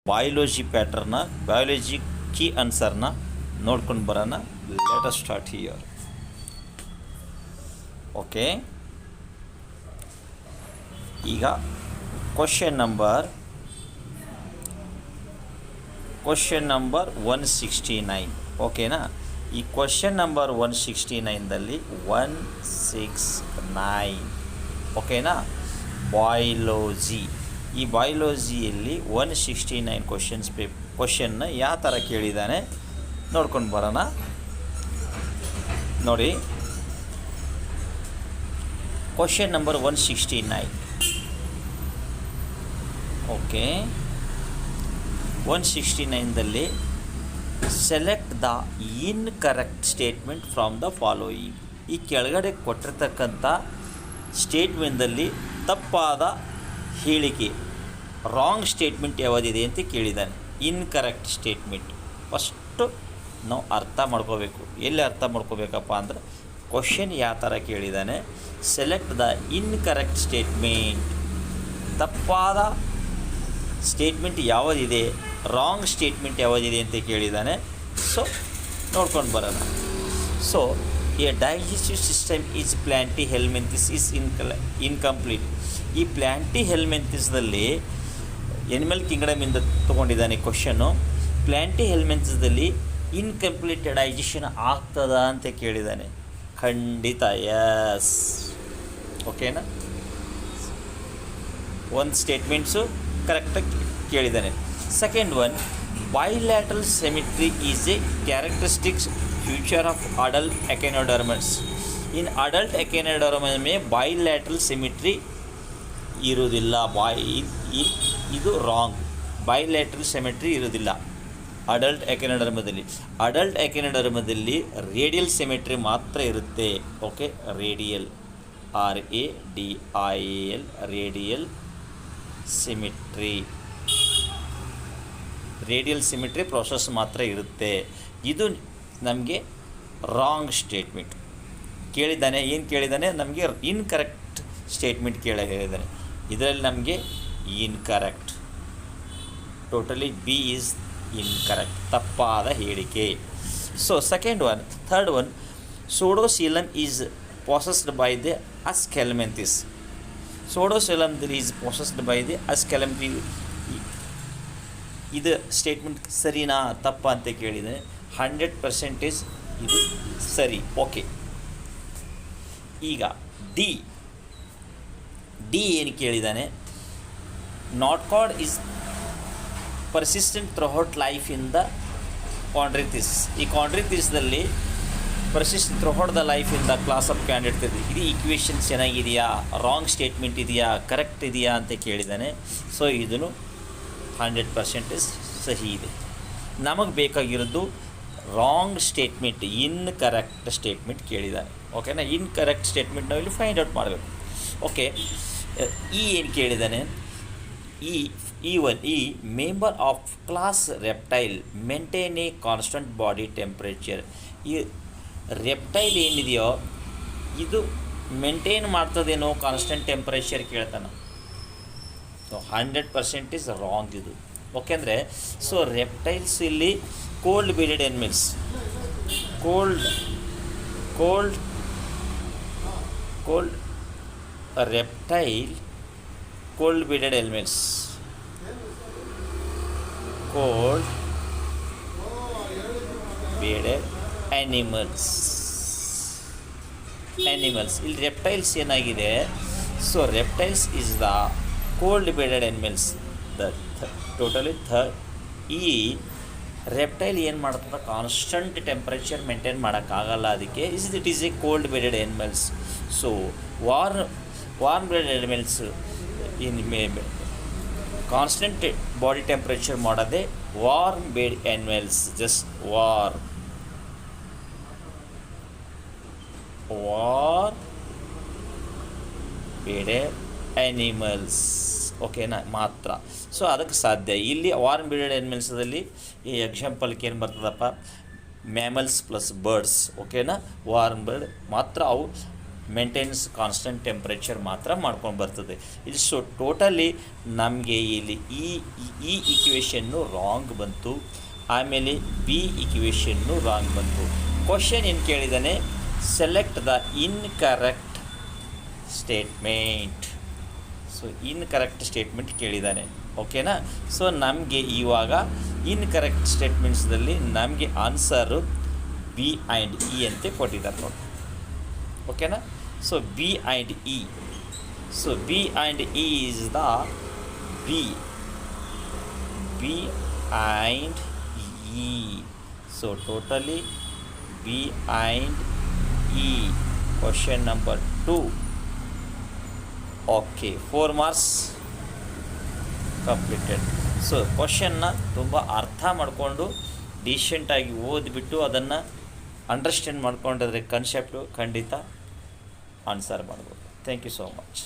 Biology ಪ್ಯಾಟರ್ನ biology key ಆನ್ಸರ್ನ ನೋಡ್ಕೊಂಡು ಬರೋಣ. Let us start here. Okay, ಈಗ ಕ್ವಶನ್ ನಂಬರ್ 169. ಓಕೆನಾ? ಈ ಕ್ವಶನ್ ನಂಬರ್ 169ದಲ್ಲಿ 169 ಓಕೆನಾ, ಬಯಾಲಜಿ. ಈ ಬಯಾಲಜಿಯಲ್ಲಿ 169 ಕ್ವಶನ್ನ ಯಾವ ಥರ ಕೇಳಿದ್ದಾನೆ ನೋಡ್ಕೊಂಡು ಬರೋಣ. ನೋಡಿ, ಕ್ವಶನ್ ನಂಬರ್ 169. ಓಕೆ, 169ದಲ್ಲಿ select the incorrect statement from the following. ಈ ಕೆಳಗಡೆ ಕೊಟ್ಟಿರ್ತಕ್ಕಂಥ ಸ್ಟೇಟ್ಮೆಂಟಲ್ಲಿ ತಪ್ಪಾದ ಹೇಳಿಕೆ, ರಾಂಗ್ ಸ್ಟೇಟ್ಮೆಂಟ್ ಯಾವುದಿದೆ ಅಂತ ಕೇಳಿದ್ದಾನೆ. ಇನ್ಕರೆಕ್ಟ್ ಸ್ಟೇಟ್ಮೆಂಟ್ ಫಸ್ಟು ನಾವು ಅರ್ಥ ಮಾಡ್ಕೋಬೇಕು. ಎಲ್ಲಿ ಅರ್ಥ ಮಾಡ್ಕೋಬೇಕಪ್ಪ ಅಂದರೆ, ಕ್ವಶನ್ ಯಾವ ಥರ ಕೇಳಿದ್ದಾನೆ, ಸೆಲೆಕ್ಟ್ ದ ಇನ್ಕರೆಕ್ಟ್ ಸ್ಟೇಟ್ಮೆಂಟ್, ತಪ್ಪಾದ ಸ್ಟೇಟ್ಮೆಂಟ್ ಯಾವುದಿದೆ, ರಾಂಗ್ ಸ್ಟೇಟ್ಮೆಂಟ್ ಯಾವುದಿದೆ ಅಂತ ಕೇಳಿದ್ದಾನೆ. ಸೊ ನೋಡ್ಕೊಂಡು ಬರೋಣ. So a digestive system is platyhelminthes is incomplete. ಈ ಪ್ಲ್ಯಾಂಟಿ ಹೆಲ್ಮೆಂಥಿಸ್ದಲ್ಲಿ ಎನಿಮಲ್ ಕಿಂಗ್ಡಮಿಂದ ತೊಗೊಂಡಿದ್ದಾನೆ ಕ್ವಶನ್ನು. ಪ್ಲ್ಯಾಂಟಿ ಹೆಲ್ಮೆಂಥಿಸ್ದಲ್ಲಿ ಇನ್ಕಂಪ್ಲೀಟ್ ಡೈಜೆಷನ್ ಆಗ್ತದ ಅಂತ ಕೇಳಿದ್ದಾನೆ. ಖಂಡಿತ ಯಸ್. ಓಕೆನಾ? ಒಂದು ಸ್ಟೇಟ್ಮೆಂಟ್ಸು ಕರೆಕ್ಟಾಗಿ ಕೇಳಿದ್ದಾನೆ. Second one, bilateral symmetry is a characteristics feature of adult echinoderms. In adult echinoderms ಮೇ ಬೈಲ್ಯಾಟ್ರಲ್ ಸಿಮೆಟ್ರಿ ಇರುವುದಿಲ್ಲ. ಇದು ರಾಂಗ್. ಬೈಲ್ಯಾಟ್ರಲ್ ಸಿಮೆಟ್ರಿ ಇರುವುದಿಲ್ಲ ಅಡಲ್ಟ್ ಎಕೆನೋಡರ್ಮದಲ್ಲಿ. ಅಡಲ್ಟ್ ಎಕೆನೋಡರ್ಮದಲ್ಲಿ ರೇಡಿಯಲ್ ಸಿಮೆಟ್ರಿ ಮಾತ್ರ ಇರುತ್ತೆ. Okay, radial, RADIAL, radial symmetry, radial symmetry process ಮಾತ್ರ ಇರುತ್ತೆ. ಇದು ನಮಗೆ ರಾಂಗ್ ಸ್ಟೇಟ್ಮೆಂಟ್ ಕೇಳಿದ್ದಾನೆ. ಏನು ಕೇಳಿದ್ದಾನೆ? ನಮಗೆ ಇನ್ಕರೆಕ್ಟ್ ಸ್ಟೇಟ್ಮೆಂಟ್ ಹೇಳಿದ್ದಾನೆ. ಇದರಲ್ಲಿ ನಮಗೆ incorrect, totally B is incorrect, ತಪ್ಪಾದ ಹೇಳಿಕೆ. So second one, third one, pseudocoelom is possessed by the aschelminthes. Pseudocoelom is possessed by the aschelminthes. ಇದು ಸ್ಟೇಟ್ಮೆಂಟ್ ಸರಿನಾ ತಪ್ಪ ಅಂತ ಕೇಳಿದರೆ 100% ಇದು ಸರಿ. ಓಕೆ, ಈಗ ಡಿ ಏನು ಕೇಳಿದ್ದಾನೆ? Notochord is persistent throughout life in the chondrichthyes. ಈ ಕಾಂಡ್ರಿಥಿಸ್ದಲ್ಲಿ persistent throughout the life in the class of candidate ಇದೆ. ಇದು ಈಕ್ವೇಷನ್ ಚೆನ್ನಾಗಿದೆಯಾ, ರಾಂಗ್ ಸ್ಟೇಟ್ಮೆಂಟ್ ಇದೆಯಾ, ಕರೆಕ್ಟ್ ಇದೆಯಾ ಅಂತ ಕೇಳಿದ್ದಾನೆ. ಸೊ ಇದನ್ನು 100% ಸಹಿ ಇದೆ. ನಮಗೆ ಬೇಕಾಗಿರೋದು ರಾಂಗ್ ಸ್ಟೇಟ್ಮೆಂಟ್, ಇನ್ಕರೆಕ್ಟ್ ಸ್ಟೇಟ್ಮೆಂಟ್ ಕೇಳಿದ್ದಾನೆ. ಓಕೆನಾ? ಇನ್ಕರೆಕ್ಟ್ ಸ್ಟೇಟ್ಮೆಂಟ್ ನಾವು ಇಲ್ಲಿ ಫೈಂಡ್ ಔಟ್ ಮಾಡಬೇಕು. ಓಕೆ, ಏನು ಕೇಳಿದ್ದಾನೆ? ಈ member of class reptile maintain A constant body temperature. ಈ ರೆಪ್ಟೈಲ್ ಏನಿದೆಯೋ ಇದು ಮೇಂಟೈನ್ ಮಾಡ್ತದೇನೋ ಕಾನ್ಸ್ಟಂಟ್ ಟೆಂಪ್ರೇಚರ್ ಕೇಳ್ತಾನೆ. ಸೊ 100% ಇಸ್ ರಾಂಗ್ ಇದು. ಓಕೆ ಅಂದರೆ, ಸೊ ರೆಪ್ಟೈಲ್ಸ್ ಇಲ್ಲಿ cold blooded animals, cold reptile, cold blooded animals, cold blooded animals. ಇಲ್ಲಿ ರೆಪ್ಟೈಲ್ಸ್ ಏನಾಗಿದೆ? So reptiles is the cold blooded animals. Totally ಈ ರೆಪ್ಟೈಲ್ ಏನು ಮಾಡ್ತದೆ? ಕಾನ್ಸ್ಟಂಟ್ ಟೆಂಪ್ರೇಚರ್ ಮೇಂಟೈನ್ ಮಾಡೋಕ್ಕಾಗಲ್ಲ. ಅದಕ್ಕೆ it is A cold blooded animals. So warm blooded animals in constant body temperature ಮಾಡೋದೇ warm blooded animals. Just warm blooded animals. ಓಕೆನಾ? ಮಾತ್ರ. So ಅದಕ್ಕೆ ಸಾಧ್ಯ. ಇಲ್ಲಿ ವಾರ್ಮ್ ಬ್ಲಡೆಡ್ ಆ್ಯನಿಮಲ್ಸಲ್ಲಿ ಈ ಎಕ್ಸಾಂಪಲ್ಗೆ ಏನು ಬರ್ತದಪ್ಪ? Mammals plus birds. ಓಕೆನಾ? ವಾರ್ಮ್ ಬ್ಲಡ್ ಮಾತ್ರ ಅವು ಮೇಂಟೆನೆನ್ಸ್ ಕಾನ್ಸ್ಟೆಂಟ್ ಟೆಂಪ್ರೇಚರ್ ಮಾತ್ರ ಮಾಡ್ಕೊಂಡು ಬರ್ತದೆ. ಇದು ಸೊ ಟೋಟಲಿ ನಮಗೆ ಇಲ್ಲಿ ಈ ಇಕ್ವೇಷನ್ನು ರಾಂಗ್ ಬಂತು. ಆಮೇಲೆ ಬಿ ಇಕ್ವೇಷನ್ನು ರಾಂಗ್ ಬಂತು. ಕ್ವಶನ್ ಏನು ಕೇಳಿದ್ದಾನೆ, select the incorrect statement. So incorrect statement ಕೇಳಿದ್ದಾನೆ. ಓಕೆನಾ. ಸೊ ನಮಗೆ ಇವಾಗ ಇನ್ಕರೆಕ್ಟ್ ಸ್ಟೇಟ್ಮೆಂಟ್ಸ್ದಲ್ಲಿ ನಮಗೆ ಆನ್ಸರು ಬಿ ಆ್ಯಂಡ್ ಇ ಅಂತ ಕೊಟ್ಟಿದ್ದಾರೆ ನೋಡಿ. ಓಕೆನಾ. So B and E. So B and E is the B and E. So totally B and E. Question number 2. Okay, 4 marks completed. So ಕ್ವಶನ್ನ ತುಂಬ ಅರ್ಥ ಮಾಡಿಕೊಂಡು ಡೀಸೆಂಟಾಗಿ ಓದಿಬಿಟ್ಟು ಅದನ್ನು ಅಂಡರ್ಸ್ಟ್ಯಾಂಡ್ ಮಾಡ್ಕೊಂಡಿದ್ರೆ ಕನ್ಸೆಪ್ಟು ಖಂಡಿತ ಆನ್ಸರ್ ಮಾಡ್ಬೋದು. Thank you so much.